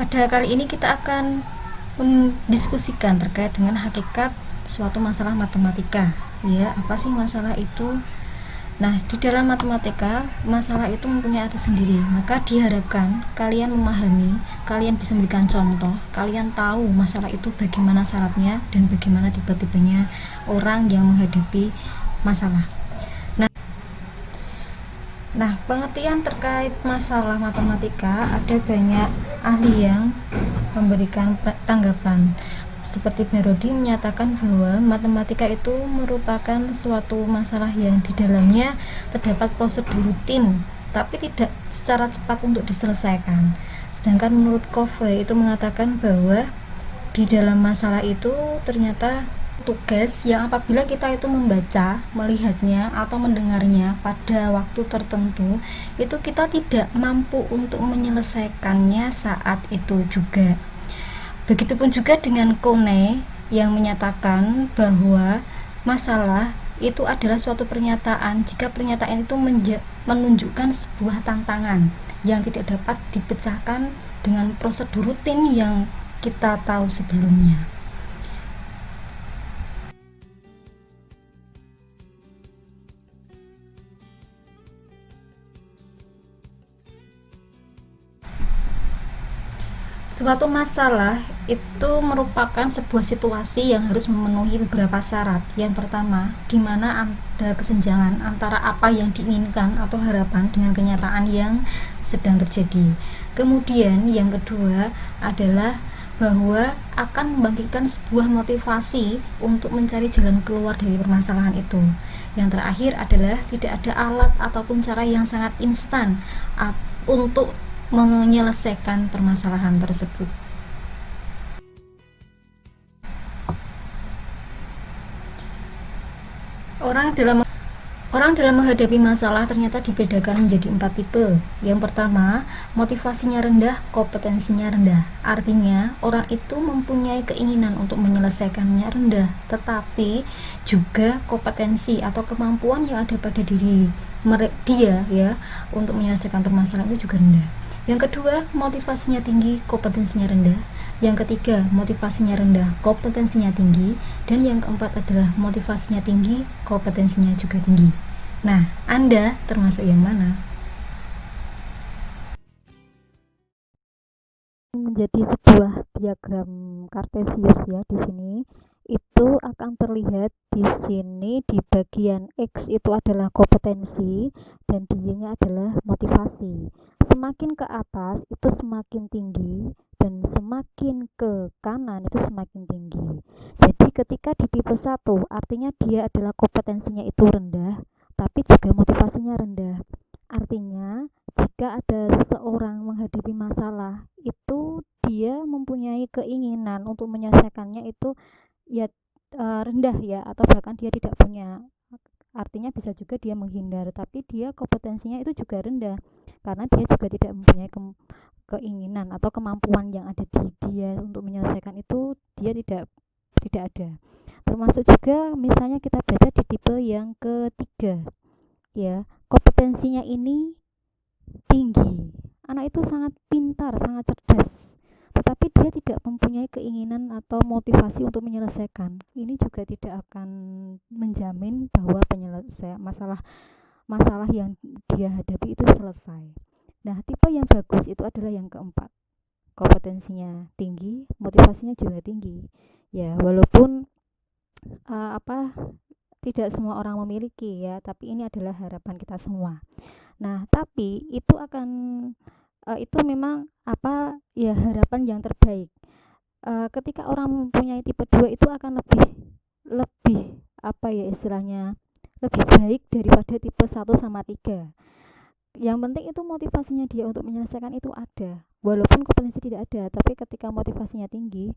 Pada kali ini kita akan mendiskusikan terkait dengan hakikat suatu masalah matematika. Ya, apa sih masalah itu? Nah, di dalam matematika, masalah itu mempunyai arti sendiri. Maka diharapkan kalian memahami, kalian bisa memberikan contoh, kalian tahu masalah itu bagaimana syaratnya dan bagaimana tipe-tipenya orang yang menghadapi masalah. Nah, pengertian terkait masalah matematika ada banyak ahli yang memberikan tanggapan. Seperti Barodi menyatakan bahwa matematika itu merupakan suatu masalah yang di dalamnya terdapat prosedur rutin, tapi tidak secara cepat untuk diselesaikan. Sedangkan menurut Kofre itu mengatakan bahwa di dalam masalah itu ternyata tugas yang apabila kita itu membaca, melihatnya atau mendengarnya pada waktu tertentu, itu kita tidak mampu untuk menyelesaikannya saat itu juga. Begitupun juga dengan Kone yang menyatakan bahwa masalah itu adalah suatu pernyataan jika pernyataan itu menunjukkan sebuah tantangan yang tidak dapat dipecahkan dengan prosedur rutin yang kita tahu sebelumnya. Suatu masalah itu merupakan sebuah situasi yang harus memenuhi beberapa syarat. Yang pertama, di mana ada kesenjangan antara apa yang diinginkan atau harapan dengan kenyataan yang sedang terjadi. Kemudian yang kedua adalah bahwa akan membangkitkan sebuah motivasi untuk mencari jalan keluar dari permasalahan itu. Yang terakhir adalah tidak ada alat ataupun cara yang sangat instan untuk menyelesaikan permasalahan tersebut. Orang dalam menghadapi masalah ternyata dibedakan menjadi 4 tipe. Yang pertama, motivasinya rendah, kompetensinya rendah. Artinya, orang itu mempunyai keinginan untuk menyelesaikannya rendah, tetapi juga kompetensi atau kemampuan yang ada pada diri dia ya untuk menyelesaikan permasalahan itu juga rendah. Yang kedua, motivasinya tinggi, kompetensinya rendah. Yang ketiga, motivasinya rendah, kompetensinya tinggi. Dan yang keempat adalah motivasinya tinggi, kompetensinya juga tinggi. Nah, Anda termasuk yang mana? Menjadi sebuah diagram kartesius ya di sini itu akan terlihat di sini di bagian X itu adalah kompetensi dan di Y-nya adalah motivasi. Semakin ke atas itu semakin tinggi dan semakin ke kanan itu semakin tinggi. Jadi ketika di tipe 1 artinya dia adalah kompetensinya itu rendah tapi juga motivasinya rendah. Artinya jika ada seseorang menghadapi masalah itu dia mempunyai keinginan untuk menyelesaikannya itu ya rendah ya atau bahkan dia tidak punya, artinya bisa juga dia menghindar tapi dia kompetensinya itu juga rendah karena dia juga tidak mempunyai keinginan atau kemampuan yang ada di dia untuk menyelesaikan itu dia tidak ada. Termasuk juga misalnya kita baca di tipe yang ketiga ya, kompetensinya ini tinggi. Anak itu sangat pintar, sangat cerdas, tetapi dia tidak mempunyai keinginan atau motivasi untuk menyelesaikan. Ini juga tidak akan menjamin bahwa penyelesaian masalah yang dia hadapi itu selesai. Nah, tipe yang bagus itu adalah yang keempat. Kompetensinya tinggi, motivasinya juga tinggi. Ya, walaupun apa tidak semua orang memiliki ya, tapi ini adalah harapan kita semua. Nah, tapi itu memang ya harapan yang terbaik. Ketika orang mempunyai tipe 2 itu akan lebih lebih ya istilahnya lebih baik daripada tipe 1 sama 3. Yang penting itu motivasinya dia untuk menyelesaikan itu ada. Walaupun kompetensi tidak ada, tapi ketika motivasinya tinggi,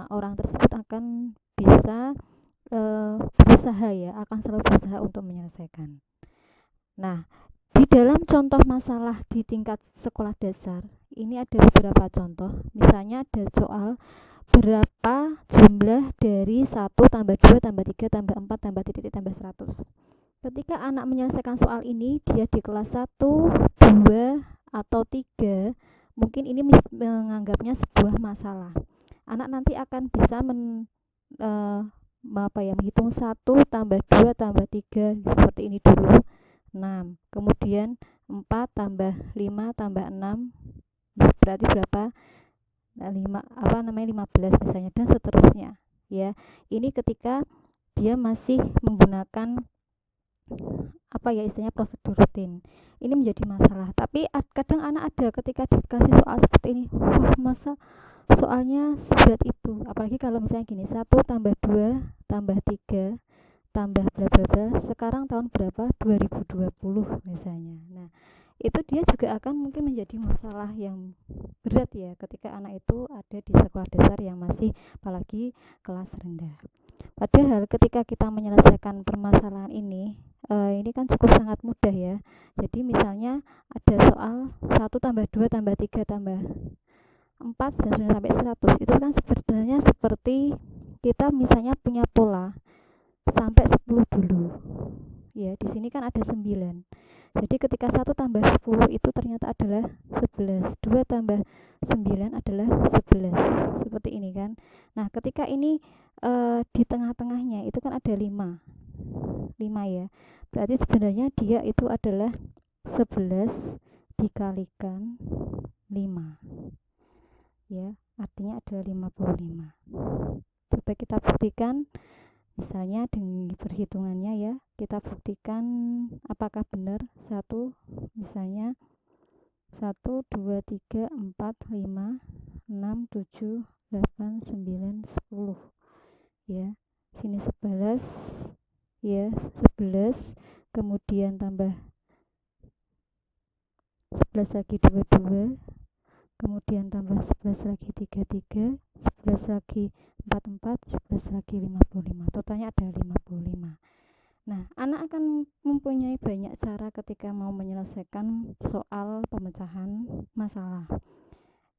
orang tersebut akan bisa berusaha ya, akan selalu berusaha untuk menyelesaikan. Nah, di dalam contoh masalah di tingkat sekolah dasar, ini ada beberapa contoh. Misalnya ada soal berapa jumlah dari 1 tambah 2 tambah 3 tambah 4 tambah titik tambah 100. Ketika anak menyelesaikan soal ini, dia di kelas 1, 2, atau 3, mungkin ini menganggapnya sebuah masalah. Anak nanti akan bisa menghitung 1 tambah 2 tambah 3 seperti ini dulu, 6. Kemudian 4 tambah 5 tambah 6 berarti berapa? Nah, 15 misalnya, dan seterusnya ya. Ini ketika dia masih menggunakan istilahnya prosedur rutin. Ini menjadi masalah. Tapi kadang anak ada ketika dikasih soal seperti ini, wah masa soalnya seberat itu. Apalagi kalau misalnya gini, 1 tambah 2 tambah 3 tambah bla bla bla, sekarang tahun berapa? 2020 misalnya. Nah, itu dia juga akan mungkin menjadi masalah yang berat ya ketika anak itu ada di sekolah dasar yang masih apalagi kelas rendah. Padahal ketika kita menyelesaikan permasalahan ini kan cukup sangat mudah ya. Jadi misalnya ada soal 1 tambah 2 tambah 3 tambah 4 dan sampai 100, itu kan sebenarnya seperti kita misalnya punya pola sampai 10 dulu. Ya, di sini kan ada 9. Jadi ketika 1 tambah 10 itu ternyata adalah 11. 2 tambah 9 adalah 11. Seperti ini kan. Nah, ketika ini di tengah-tengahnya itu kan ada 5. 5 ya. Berarti sebenarnya dia itu adalah 11 dikalikan 5. Ya, artinya adalah 55. Coba kita buktikan. Misalnya dengan perhitungannya ya, kita buktikan apakah benar. 1 misalnya 1 2 3 4 5 6 7 8 9 10 ya. Sini 11 ya, 11 kemudian tambah 11 lagi 22, kemudian tambah 11 lagi 33, 11 lagi 44, 11 lagi 55. Totalnya ada 55. Nah, anak akan mempunyai banyak cara ketika mau menyelesaikan soal pemecahan masalah.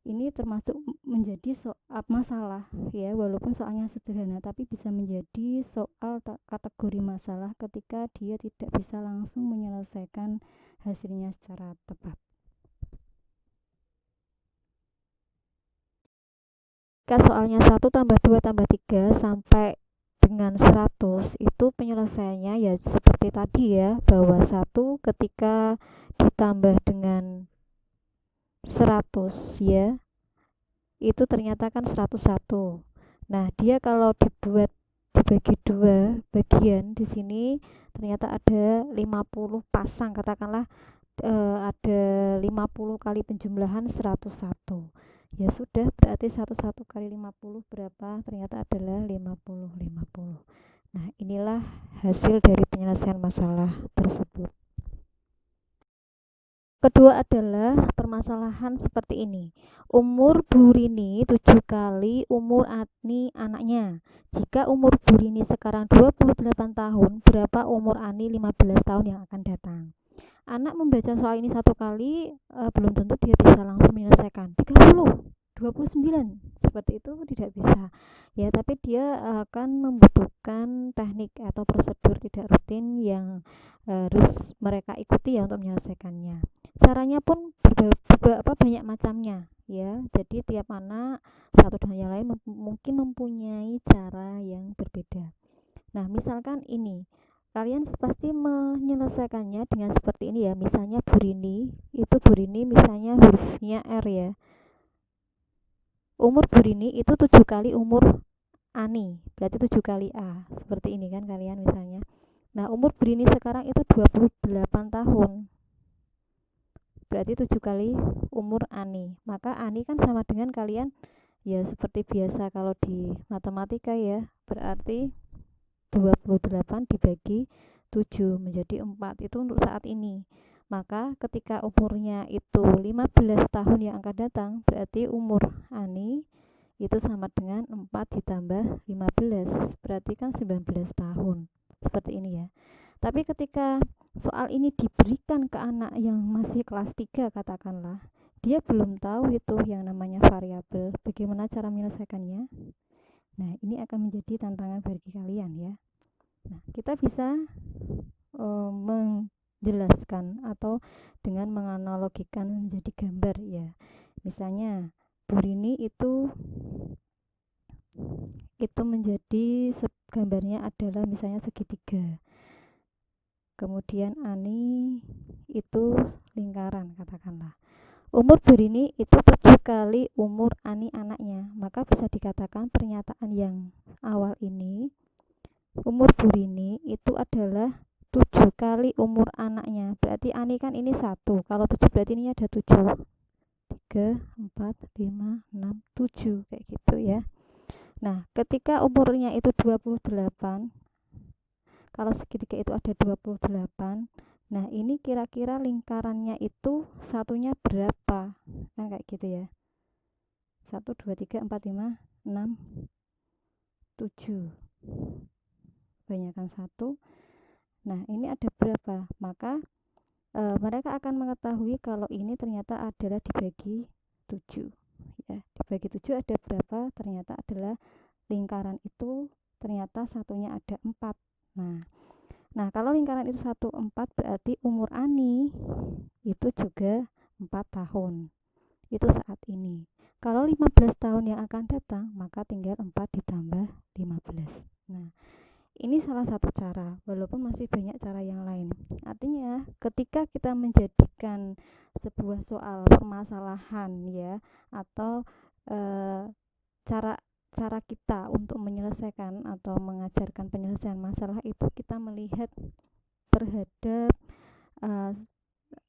Ini termasuk menjadi soal masalah ya, walaupun soalnya sederhana, tapi bisa menjadi soal kategori masalah ketika dia tidak bisa langsung menyelesaikan hasilnya secara tepat. Jika soalnya 1 tambah 2 tambah 3 sampai dengan 100, itu penyelesaiannya ya seperti tadi ya, bahwa 1 ketika ditambah dengan 100 ya, itu ternyata kan 101. Nah, dia kalau dibagi 2 bagian di sini ternyata ada 50 pasang, katakanlah ada 50 kali penjumlahan 101. Ya sudah, berarti 1 kali 50 berapa? Ternyata adalah 50. Nah, inilah hasil dari penyelesaian masalah tersebut. Kedua adalah permasalahan seperti ini. Umur Bu Rini 7 kali umur Ani anaknya. Jika umur Bu Rini sekarang 28 tahun, berapa umur Ani 15 tahun yang akan datang? Anak membaca soal ini 1 kali, belum tentu dia bisa langsung menyelesaikan. 30, 29, seperti itu tidak bisa ya, tapi dia akan membutuhkan teknik atau prosedur tidak rutin yang harus mereka ikuti ya untuk menyelesaikannya. Caranya pun banyak macamnya ya, jadi tiap anak satu dengan yang lain mungkin mempunyai cara yang berbeda. Nah, misalkan ini kalian pasti menyelesaikannya dengan seperti ini ya. Misalnya Bu Rini misalnya hurufnya R ya. Umur Bu Rini itu 7 kali umur Ani, berarti 7 kali A. Seperti ini kan kalian misalnya. Nah, umur Bu Rini sekarang itu 28 tahun. Berarti 7 kali umur Ani. Maka Ani kan sama dengan kalian ya, seperti biasa kalau di matematika ya. Berarti 28 dibagi 7 menjadi 4, itu untuk saat ini. Maka ketika umurnya itu 15 tahun yang akan datang, berarti umur Ani itu sama dengan 4 ditambah 15, berarti kan 19 tahun. Seperti ini ya. Tapi ketika soal ini diberikan ke anak yang masih kelas 3 katakanlah, dia belum tahu itu yang namanya variabel, bagaimana cara menyelesaikannya. Nah, ini akan menjadi tantangan bagi kalian ya. Nah, kita bisa menjelaskan atau dengan menganalogikan menjadi gambar ya. Misalnya Bu Rini itu menjadi gambarnya adalah misalnya segitiga. Kemudian Ani itu lingkaran katakanlah. Umur Bu Rini itu 7 kali umur Ani anaknya. Maka bisa dikatakan pernyataan yang awal ini, umur Bu Rini itu adalah 7 kali umur anaknya. Berarti Ani kan ini 1. Kalau 7 berarti ini ada 7. 3, 4, 5, 6, 7 kayak gitu ya. Nah, ketika umurnya itu 28, kalau segitiga itu ada 28, nah ini kira-kira lingkarannya itu satunya berapa? Kan kayak gitu ya. 1, 2, 3, 4, 5, 6, 7. Banyakkan 1. Nah, ini ada berapa? Maka mereka akan mengetahui kalau ini ternyata adalah dibagi 7. Ya, dibagi 7 ada berapa? Ternyata adalah lingkaran itu ternyata satunya ada 4. Nah, kalau lingkaran itu 1, 4 berarti umur Ani itu juga 4 tahun. Itu saat ini. Kalau 15 tahun yang akan datang, maka tinggal 4 ditambah 15. Nah, ini salah satu cara, walaupun masih banyak cara yang lain. Artinya, ketika kita menjadikan sebuah soal permasalahan ya, atau cara cara kita untuk menyelesaikan atau mengajarkan penyelesaian masalah itu kita melihat terhadap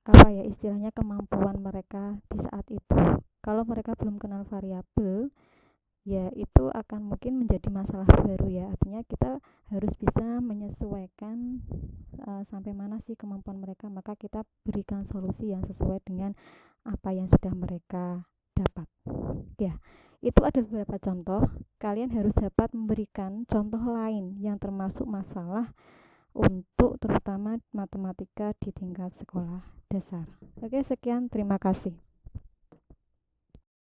apa ya istilahnya kemampuan mereka di saat itu. Kalau mereka belum kenal variabel, ya itu akan mungkin menjadi masalah baru ya. Artinya kita harus bisa menyesuaikan sampai mana sih kemampuan mereka, maka kita berikan solusi yang sesuai dengan apa yang sudah mereka dapat. Ya, itu ada beberapa contoh. Kalian harus dapat memberikan contoh lain yang termasuk masalah untuk terutama matematika di tingkat sekolah dasar. Oke, sekian, terima kasih.